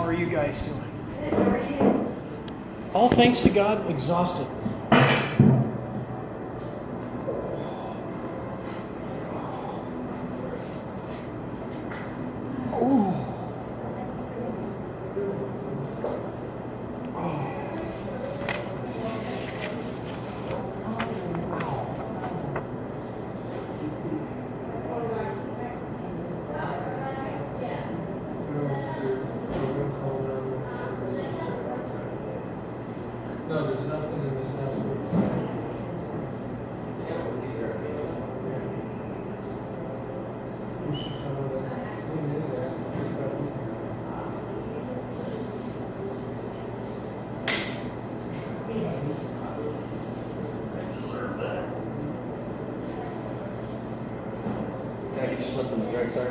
are you guys doing? Good, how are you? All thanks to God, exhausted. No, there's nothing in this house. We should come over there. Just that week. Can I get you something to drink, sir?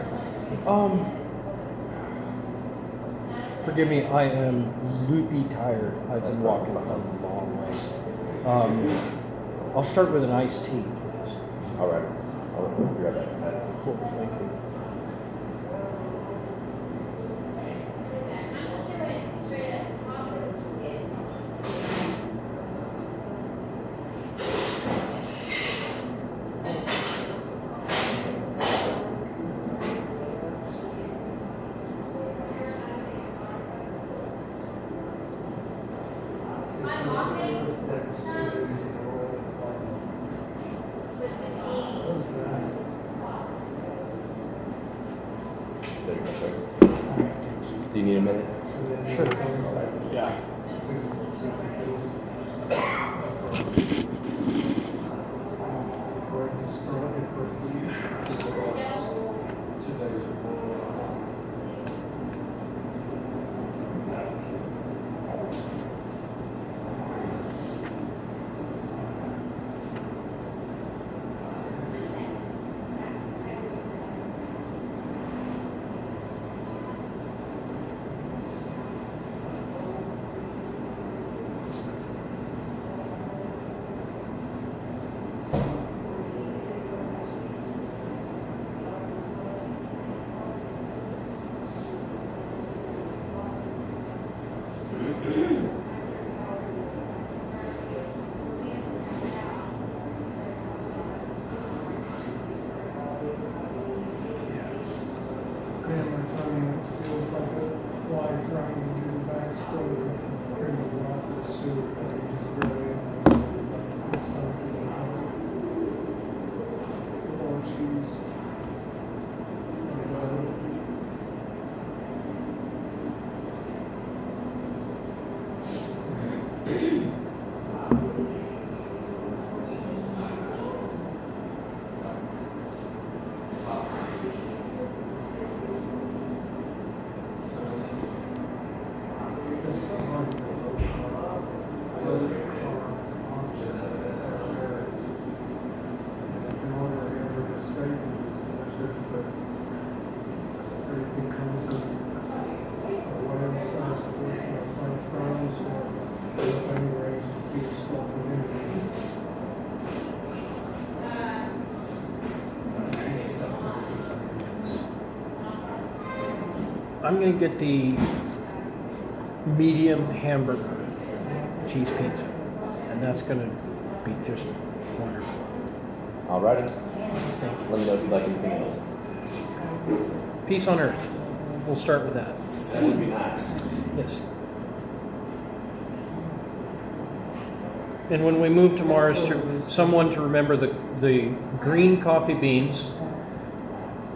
Forgive me, I am loopy tired. I've been walking a long way. I'll start with an iced tea, please. All right. I'll grab that. Cool, thank you. There you go, sir. Do you need a minute? Sure. Yeah. Grandma told me it feels like a fly trying to do the backstroke and carry the off the suit, and you just barely it's time to get out. Or cheese. Everything comes with a lamb-sized portion of French fries or anything raised to feed a small community. I'm going to get the medium hamburger cheese pizza, and that's going to be just wonderful. All righty. Thank you. Let me know if you'd like anything else. Peace on earth. We'll start with that. That would be nice. Yes. And when we move to Mars, someone to remember the green coffee beans,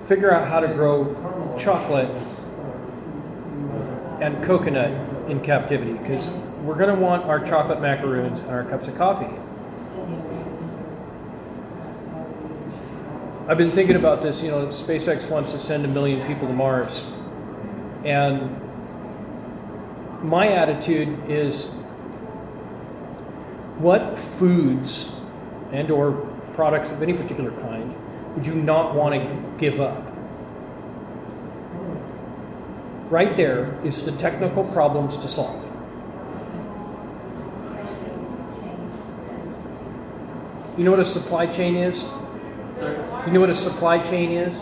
figure out how to grow chocolate and coconut in captivity, because we're going to want our chocolate macaroons and our cups of coffee. I've been thinking about this, SpaceX wants to send 1 million people to Mars. And my attitude is, what foods and or products of any particular kind would you not want to give up? Right there is the technical problems to solve. You know what a supply chain is? You know what a supply chain is?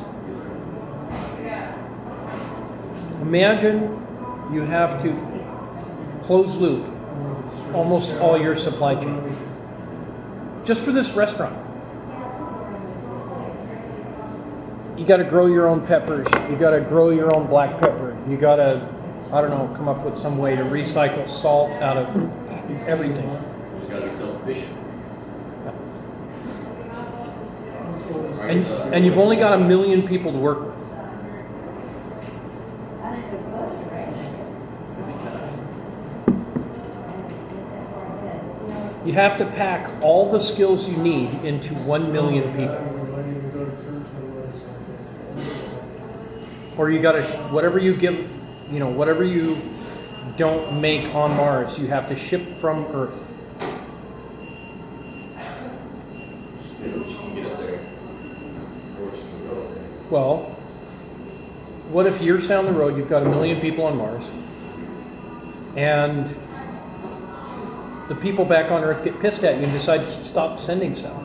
Imagine you have to close loop almost all your supply chain. Just for this restaurant. You got to grow your own peppers. You got to grow your own black pepper. You got to, I don't know, come up with some way to recycle salt out of everything. Just gotta be self-efficient. And you've only got 1 million people to work with. You have to pack all the skills you need into 1 million people. Or you got to, whatever you give, you know, whatever you don't make on Mars, you have to ship from Earth. Well, what if years down the road you've got 1 million people on Mars and the people back on Earth get pissed at you and decide to stop sending stuff?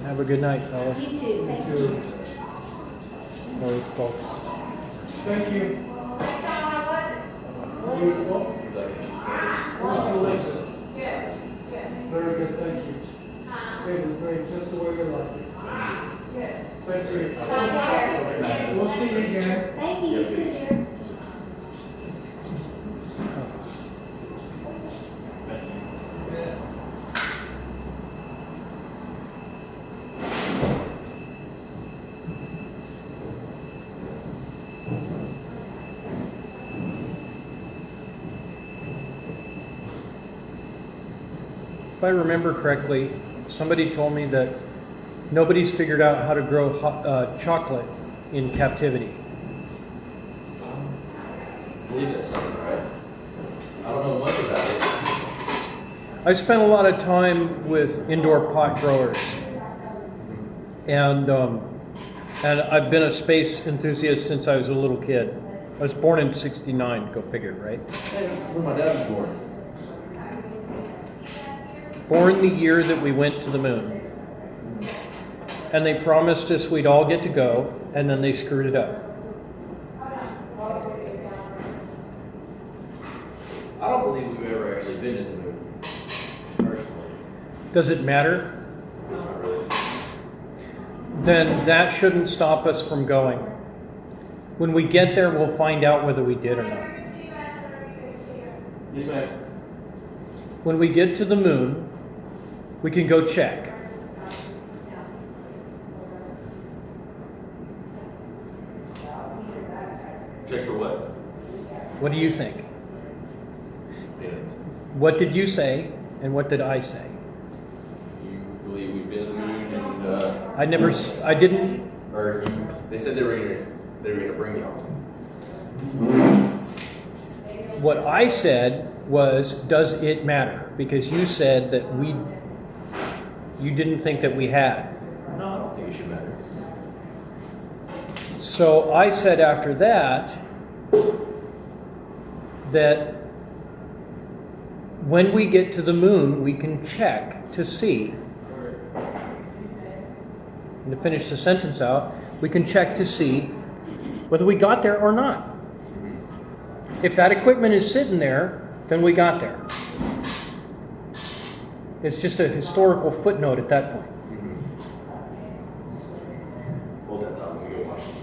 Have a good night, fellas. You too. Thank you. Or folks. Thank you. Very good, thank you. It was made just the way we like it. Thank you. We'll see you again. Thank you. You too, dear. If I remember correctly, somebody told me that nobody's figured out how to grow chocolate in captivity. I believe that sounds right. I don't know much about it. I've spent a lot of time with indoor pot growers, and I've been a space enthusiast since I was a little kid. I was born in '69, go figure, right? Hey, that's where my dad was born. Born the year that we went to the moon. And they promised us we'd all get to go, and then they screwed it up. I don't believe we've ever actually been to the moon. Personally. Does it matter? No, not really. Then that shouldn't stop us from going. When we get there, we'll find out whether we did or not. Yes, ma'am. When we get to the moon, we can go check. Check for what? What do you think? Aliens. What did you say, and what did I say? You believe we've been to the moon and I didn't. or they said they were gonna bring y'all. What I said was, does it matter? Because you said that you didn't think that we had. No, I don't think it should matter. So I said after that when we get to the moon, we can check to see. And to finish the sentence out, we can check to see whether we got there or not. If that equipment is sitting there, then we got there. It's just a historical footnote at that point. Hold that thought. Let me go watch this.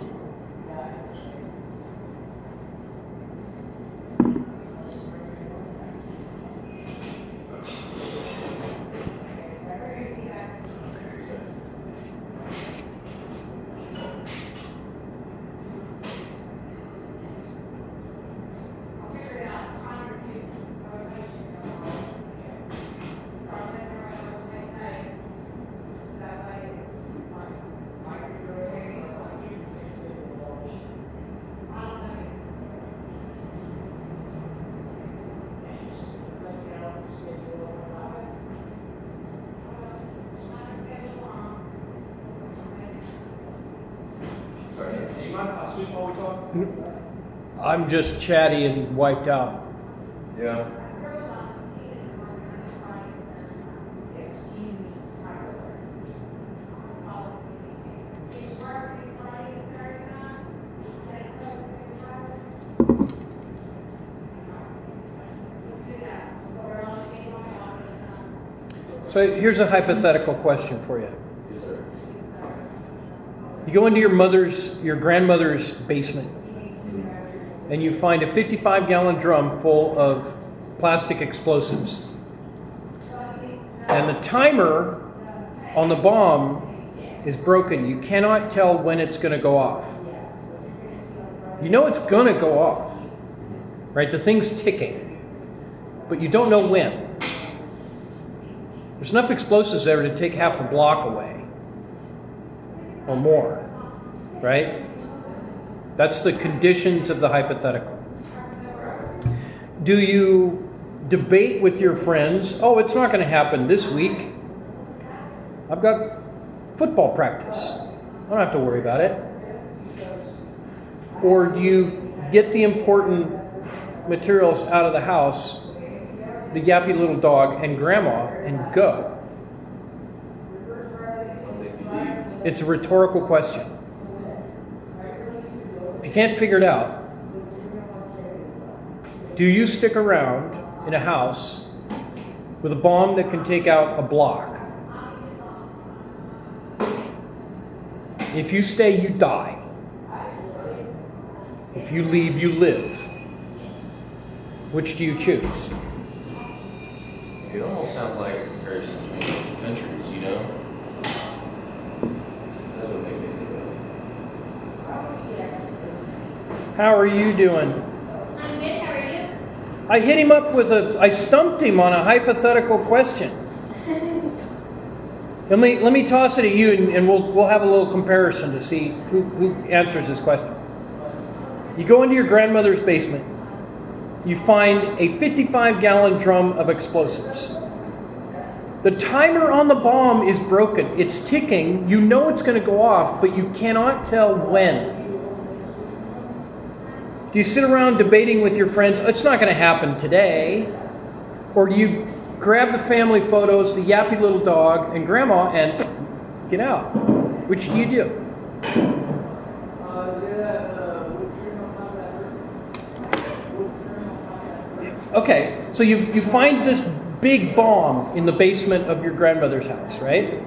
mind if I speak while we talk? I'm just chatty and wiped out. Yeah. So here's a hypothetical question for you. Yes, sir. You go into your grandmother's basement, and you find a 55-gallon drum full of plastic explosives. And the timer on the bomb is broken. You cannot tell when it's going to go off. You know it's going to go off, right? The thing's ticking, but you don't know when. There's enough explosives there to take half the block away, or more, right? That's the conditions of the hypothetical. Do you debate with your friends? Oh, it's not going to happen this week. I've got football practice. I don't have to worry about it. Or do you get the important materials out of the house, the yappy little dog and grandma, and go? It's a rhetorical question. If you can't figure it out, do you stick around in a house with a bomb that can take out a block? If you stay, you die. If you leave, you live. Which do you choose? It almost sounds like a comparison between countries, you know? That's what made me think of it. How are you doing? I'm good, how are you? I hit him up with I stumped him on a hypothetical question. Let me toss it at you, and we'll have a little comparison to see who answers this question. You go into your grandmother's basement. You find a 55-gallon drum of explosives. The timer on the bomb is broken. It's ticking. You know it's going to go off, but you cannot tell when. Do you sit around debating with your friends, it's not going to happen today? Or do you grab the family photos, the yappy little dog, and grandma, and get out? Which do you do? Okay, so you find this big bomb in the basement of your grandmother's house, right?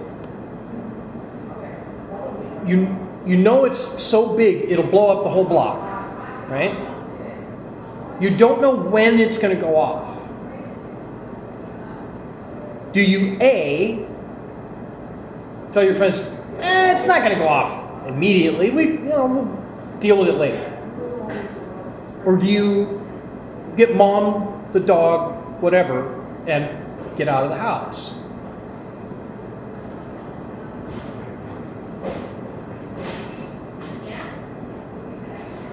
You know it's so big it'll blow up the whole block, right? You don't know when it's going to go off. Do you A, tell your friends, it's not going to go off immediately. We'll deal with it later. Or do you get mom, the dog, whatever, and get out of the house? Yeah.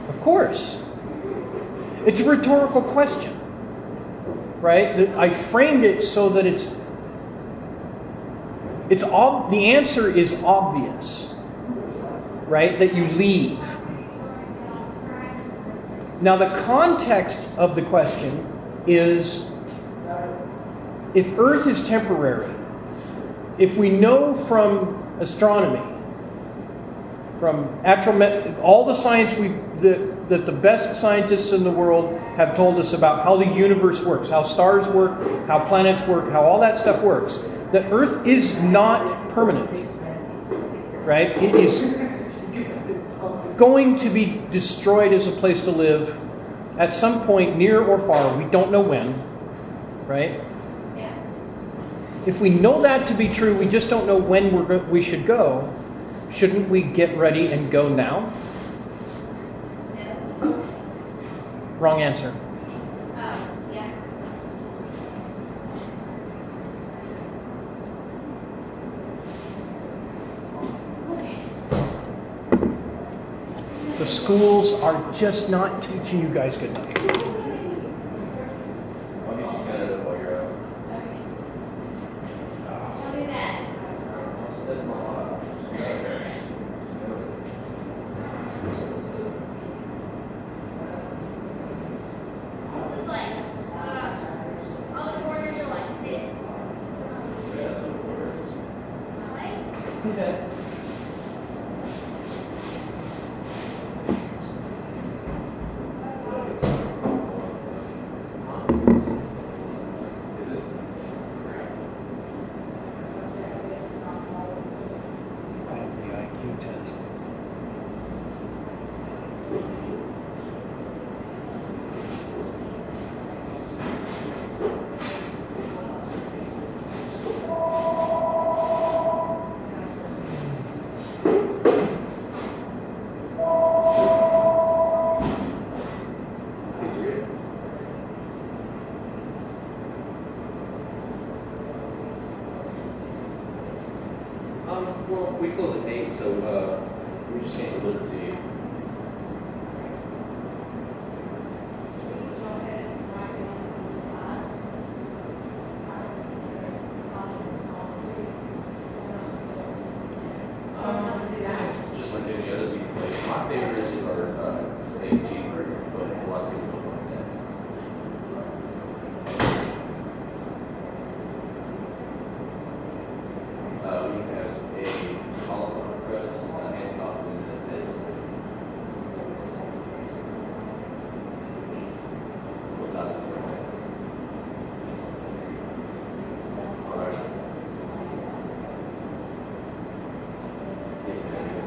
Of course. It's a rhetorical question, right? I framed it so that the answer is obvious, right? That you leave. Now, the context of the question is, if Earth is temporary, if we know from astronomy, from all the science that the best scientists in the world have told us about how the universe works, how stars work, how planets work, how all that stuff works, that Earth is not permanent, right? It is going to be destroyed as a place to live at some point, near or far. We don't know when, right? Yeah. If we know that to be true, we just don't know when we should go. Shouldn't we get ready and go now? Wrong answer. Yeah. The schools are just not teaching you guys good enough. I'll get you cut up while you're out. I'll do that. Okay. Is it? Family IQ test. Pizzeria? Well, we close at 8, so, we just can't deliver to you. It's just like any other pizza place. My favorites are, egg cheeseburger, but a lot of people don't like that. We have a cauliflower crust, hand tossed in the pit. What size is it? Alright. Yes, ma'am.